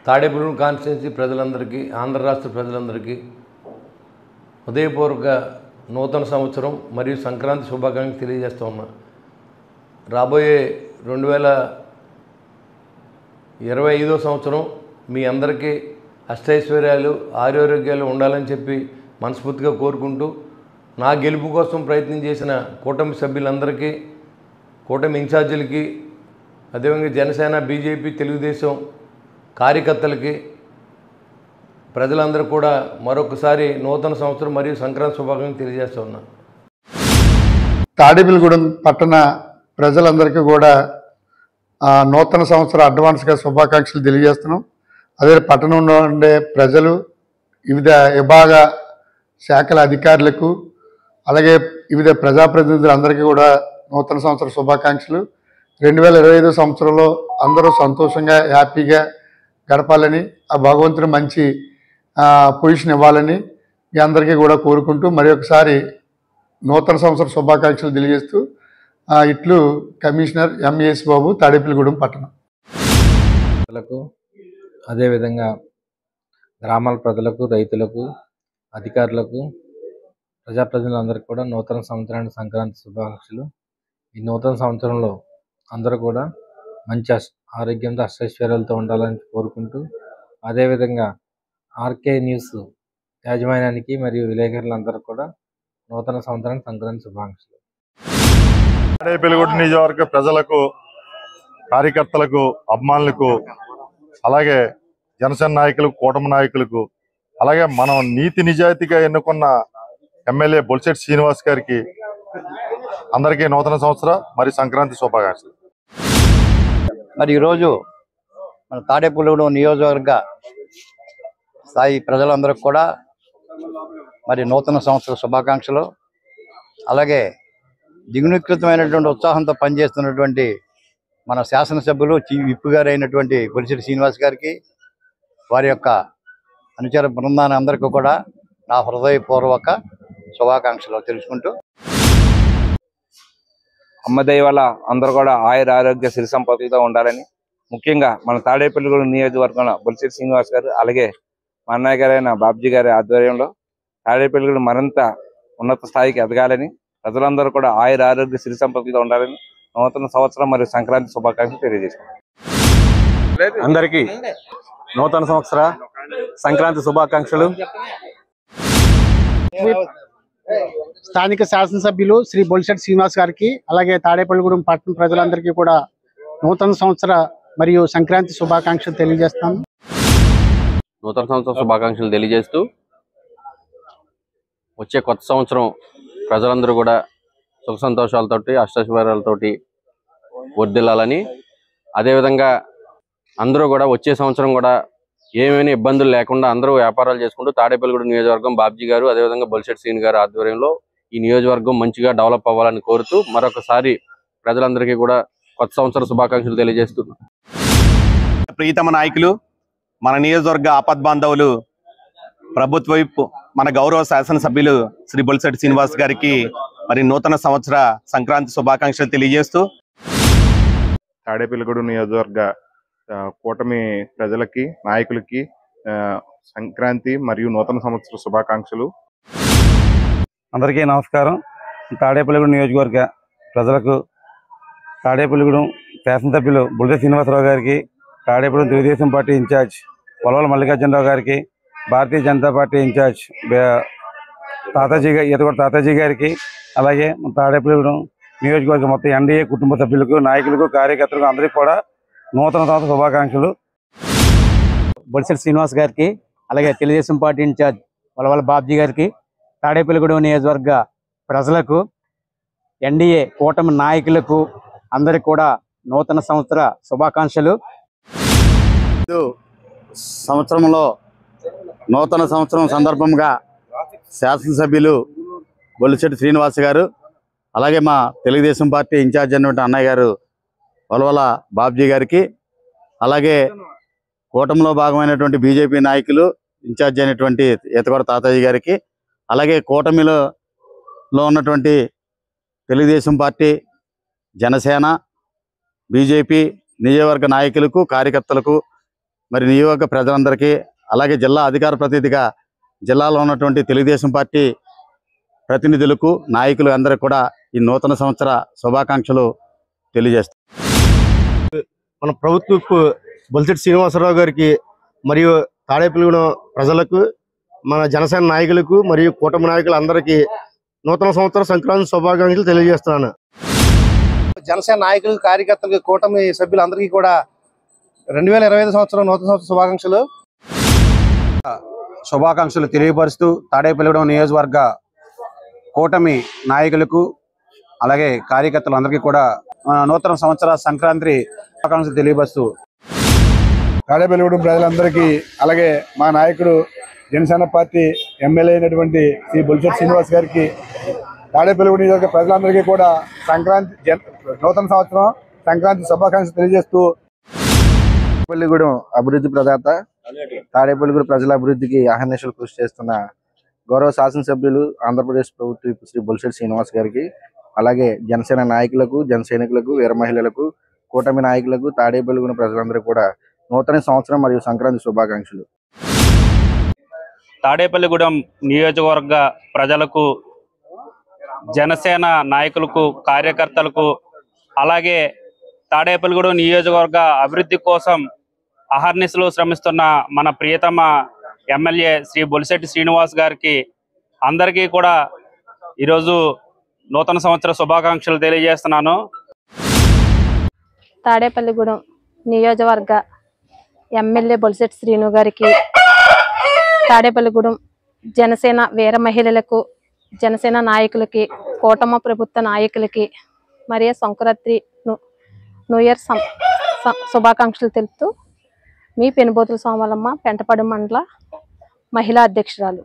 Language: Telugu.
తాడేపల్లి కాన్స్టిట్యున్సీ ప్రజలందరికీ, ఆంధ్ర రాష్ట్ర ప్రజలందరికీ హృదయపూర్వక నూతన సంవత్సరం మరియు సంక్రాంతి శుభాకాంక్షలు తెలియజేస్తూ ఉన్నా. రాబోయే 2025 సంవత్సరం మీ అందరికీ అష్టైశ్వర్యాలు, ఆరోగ్యాలు ఉండాలని చెప్పి మనస్ఫూర్తిగా కోరుకుంటూ, నా గెలుపు కోసం ప్రయత్నం చేసిన కూటమి సభ్యులందరికీ, కూటమి ఇన్ఛార్జీలకి, అదేవిధంగా జనసేన, బీజేపీ, తెలుగుదేశం కార్యకర్తలకి, ప్రజలందరూ కూడా మరొకసారి నూతన సంవత్సరం మరియు సంక్రాంతి శుభాకాంక్షలు తెలియజేస్తూ ఉన్నా. తాడేపల్లిగూడెం పట్టణ ప్రజలందరికీ కూడా నూతన సంవత్సర అడ్వాన్స్గా శుభాకాంక్షలు తెలియజేస్తున్నాం. అదే పట్టణంలో ఉండే ప్రజలు, వివిధ విభాగ శాఖల అధికారులకు, అలాగే వివిధ ప్రజాప్రతినిధులందరికీ కూడా నూతన సంవత్సర శుభాకాంక్షలు. 2025 సంవత్సరంలో అందరూ సంతోషంగా, హ్యాపీగా గడపాలని, ఆ భగవంతుని మంచి పొజిషన్ ఇవ్వాలని మీ అందరికీ కూడా కోరుకుంటూ మరి ఒకసారి నూతన సంవత్సర శుభాకాంక్షలు తెలియజేస్తూ ఇట్లు కమిషనర్ ఎంఏఎస్ బాబు, తాడేపల్లిగూడెం పట్టణం. అదేవిధంగా గ్రామాల ప్రజలకు, రైతులకు, అధికారులకు, ప్రజాప్రతినిధులందరికీ కూడా నూతన సంవత్సరానికి సంక్రాంతి శుభాకాంక్షలు. ఈ నూతన సంవత్సరంలో అందరూ కూడా మంచి ఆరోగ్యంతో, అష్టైశ్వర్యాలతో ఉండాలని కోరుకుంటూ, అదేవిధంగా ఆర్కే న్యూస్ యాజమాన్యానికి మరియు విలేకరులందరూ కూడా నూతన సంవత్సరానికి సంక్రాంతి శుభాకాంక్షలు. తాడేపల్లిగూడెం నియోజకవర్గ ప్రజలకు, కార్యకర్తలకు, అభిమానులకు, అలాగే జనసేన నాయకులకు, కూటమి నాయకులకు, అలాగే మనం నీతి నిజాయితీగా ఎన్నుకున్న ఎమ్మెల్యే బొలిశెట్టి శ్రీనివాస్ గారికి అందరికీ నూతన సంవత్సర మరియు సంక్రాంతి శుభాకాంక్షలు. మరి ఈరోజు మన తాడేపల్లిగూడెం నియోజకవర్గ స్థాయి ప్రజలందరికీ కూడా మరి నూతన సంవత్సర శుభాకాంక్షలు. అలాగే దిగునీకృతమైనటువంటి ఉత్సాహంతో పనిచేస్తున్నటువంటి మన శాసనసభ్యులు, విప్పు గారు అయినటువంటి బొలిశెట్టి శ్రీనివాస్ గారికి, వారి యొక్క అనుచర బృందాన్ని అందరికీ కూడా నా హృదయపూర్వక శుభాకాంక్షలు తెలుసుకుంటూ, అమ్మదయ్య వల్ల అందరూ కూడా ఆయుర ఆరోగ్య సిరి సంపదలతో ఉండాలని, ముఖ్యంగా మన తాడేపల్లిగూడెం నియోజకవర్గంలో బొలిశెట్టి శ్రీనివాస్ గారు, అలాగే మా అన్నయ్య గారైన బాబ్జీ గారి ఆధ్వర్యంలో తాడేపల్లిగూడెం మరింత ఉన్నత స్థాయికి ఎదగాలని, ప్రజలందరూ కూడా ఆయుర ఆరోగ్య సిరి సంపదలతో ఉండాలని నూతన సంవత్సరం మరియు సంక్రాంతి శుభాకాంక్షలు తెలియజేస్తున్నాం. అందరికీ నూతన సంవత్సర సంక్రాంతి శుభాకాంక్షలు. స్థానిక శాసనసభ్యులు శ్రీ బొలిశెట్టి శ్రీనివాస్ గారికి, అలాగే తాడేపల్లిగూడెం పట్టణ ప్రజలందరికీ కూడా నూతన సంవత్సర మరియు సంక్రాంతి శుభాకాంక్షలు తెలియజేస్తాం. నూతన సంవత్సర శుభాకాంక్షలు తెలియజేస్తూ, వచ్చే కొత్త సంవత్సరం ప్రజలందరూ కూడా సుఖ సంతోషాలతోటి, అష్టైశ్వర్యాలతోటి వర్ధిల్లాలని, అదేవిధంగా అందరూ కూడా వచ్చే సంవత్సరం కూడా ఏమైనా ఇబ్బందులు లేకుండా అందరూ వ్యాపారాలు చేసుకుంటూ తాడేపల్లిగూడెం నియోజకవర్గం బాబ్జీ గారు, అదేవిధంగా బొలిశెట్టి శ్రీని గారు ఆధ్వర్యంలో ఈ నియోజకవర్గం మంచిగా డెవలప్ అవ్వాలని కోరుతూ మరొకసారి ప్రజలందరికీ కూడా కొత్త సంవత్సర శుభాకాంక్షలు తెలియజేస్తున్నాం. ప్రియతమ నాయకులు, మన నియోజకవర్గ ఆపద్బాంధవులు, ప్రభుత్వ వైపు మన గౌరవ శాసనసభ్యులు శ్రీ బొలిశెట్టి శ్రీనివాస్ గారికి మరి నూతన సంవత్సర సంక్రాంతి శుభాకాంక్షలు తెలియజేస్తూ, తాడేపల్లిగూడెం నియోజకవర్గ కూటమి ప్రజలకి, నాయకులకి సంక్రాంతి మరియు నూతన సంవత్సర శుభాకాంక్షలు. అందరికీ నమస్కారం. తాడేపల్లిగూడెం నియోజకవర్గ ప్రజలకు, తాడేపల్లిగూడెం శాసనసభ్యులు బొలిశెట్టి శ్రీనివాసరావు గారికి, తాడేపల్లిగూడెం తెలుగుదేశం పార్టీ ఇన్ఛార్జ్ పొలవల మల్లికార్జునరావు గారికి, భారతీయ జనతా పార్టీ ఇన్ఛార్జ్ తాతాజీ గారికి, అలాగే తాడేపల్లిగూడెం నియోజకవర్గ మొత్తం ఎన్డీఏ కుటుంబ సభ్యులకు, నాయకులకు, కార్యకర్తలకు అందరికీ కూడా నూతన సంవత్సర శుభాకాంక్షలు. బొలిశెట్టి శ్రీనివాస్ గారికి, అలాగే తెలుగుదేశం పార్టీ ఇన్ఛార్జ్ పొలవల బాబ్జీ గారికి, తాడేపల్లిగూడెం నియోజకవర్గ ప్రజలకు, ఎన్డీఏ కూటమి నాయకులకు అందరికీ కూడా నూతన సంవత్సర శుభాకాంక్షలు. సంవత్సరంలో నూతన సంవత్సరం సందర్భంగా శాసనసభ్యులు బొలిశెట్టి శ్రీనివాస్ గారు, అలాగే మా తెలుగుదేశం పార్టీ ఇన్ఛార్జ్ అయినటువంటి అన్నయ్య గారు పొలవల బాబ్జీ గారికి, అలాగే కూటమిలో భాగమైనటువంటి బీజేపీ నాయకులు ఇన్ఛార్జ్ అయినటువంటి ఈతగొడ తాతాజీ గారికి, అలాగే కూటమిలో ఉన్నటువంటి తెలుగుదేశం పార్టీ, జనసేన, బీజేపీ నియోజకవర్గ నాయకులకు, కార్యకర్తలకు మరి నియోజక ప్రజలందరికీ, అలాగే జిల్లా అధికార ప్రతినిధిగా జిల్లాలో ఉన్నటువంటి తెలుగుదేశం పార్టీ ప్రతినిధులకు, నాయకులు అందరికీ కూడా ఈ నూతన సంవత్సర శుభాకాంక్షలు తెలియజేస్తాం. మన ప్రభుత్వపు బొలిశెట్టి శ్రీనివాసరావు గారికి మరియు తాడేపల్లిగూడెం ప్రజలకు, మన జనసేన నాయకులకు మరియు కూటమి నాయకులందరికీ నూతన సంవత్సర సంక్రాంతి శుభాకాంక్షలు తెలియజేస్తున్నాను. జనసేన నాయకులకు, కార్యకర్తలకు, కూటమి సభ్యులందరికీ కూడా 2025 సంవత్సరం నూతన సంవత్సర శుభాకాంక్షలు తెలియపరుస్తూ తాడేపల్లిగూడెం నియోజకవర్గ కూటమి నాయకులకు అలాగే కార్యకర్తలందరికీ కూడా నూతన సంవత్సర సంక్రాంతి శుభాకాంక్షలు తెలియపరుస్తూ తాడేపల్లిగూడెం ప్రజలందరికీ, అలాగే మా నాయకుడు జనసేన పార్టీ ఎమ్మెల్యే అయినటువంటి శ్రీ బొలిశెట్టి శ్రీనివాస్ గారికి, తాడేపల్లిగూడెం నియోజక ప్రజలందరికీ కూడా నూతన సంవత్సరం సంక్రాంతి శుభాకాంక్షలు తెలియజేస్తూ, తాడేపల్లిగూడెం అభివృద్ధి ప్రదాత, తాడేపల్లిగూడెం ప్రజల అభివృద్ధికి అహర్నిశలు కృషి చేస్తున్న గౌరవ శాసనసభ్యులు ఆంధ్రప్రదేశ్ ప్రభుత్వ శ్రీ బొలిశెట్టి శ్రీనివాస్ గారికి, అలాగే జనసేన నాయకులకు, జన సైనికులకు, వీర మహిళలకు, కూటమి నాయకులకు, తాడేపల్లిగూడెం ప్రజలందరూ కూడా నూతన సంవత్సరం మరియు సంక్రాంతి శుభాకాంక్షలు. తాడేపల్లిగూడెం నియోజకవర్గ ప్రజలకు, జనసేన నాయకులకు, కార్యకర్తలకు, అలాగే తాడేపల్లిగూడెం నియోజకవర్గ అభివృద్ధి కోసం అహర్నిశలు శ్రమిస్తున్న మన ప్రియతమ ఎమ్మెల్యే శ్రీ బొలిశెట్టి శ్రీనివాస్ గారికి అందరికీ కూడా ఈరోజు నూతన సంవత్సర శుభాకాంక్షలు తెలియజేస్తున్నాను. తాడేపల్లిగూడెం నియోజకవర్గ ఎమ్మెల్యే బొలిశెట్టి శ్రీను గారికి, తాడేపల్లిగూడెం జనసేన వీర మహిళలకు, జనసేన నాయకులకి, కూటమి ప్రభుత్వ నాయకులకి మరియు సంక్రాంతి న్యూ ఇయర్ శుభాకాంక్షలు తెలుపుతూ మీ పెనుబోతుల సోమలమ్మ, పెంటపాడు మండల మహిళా అధ్యక్షురాలు.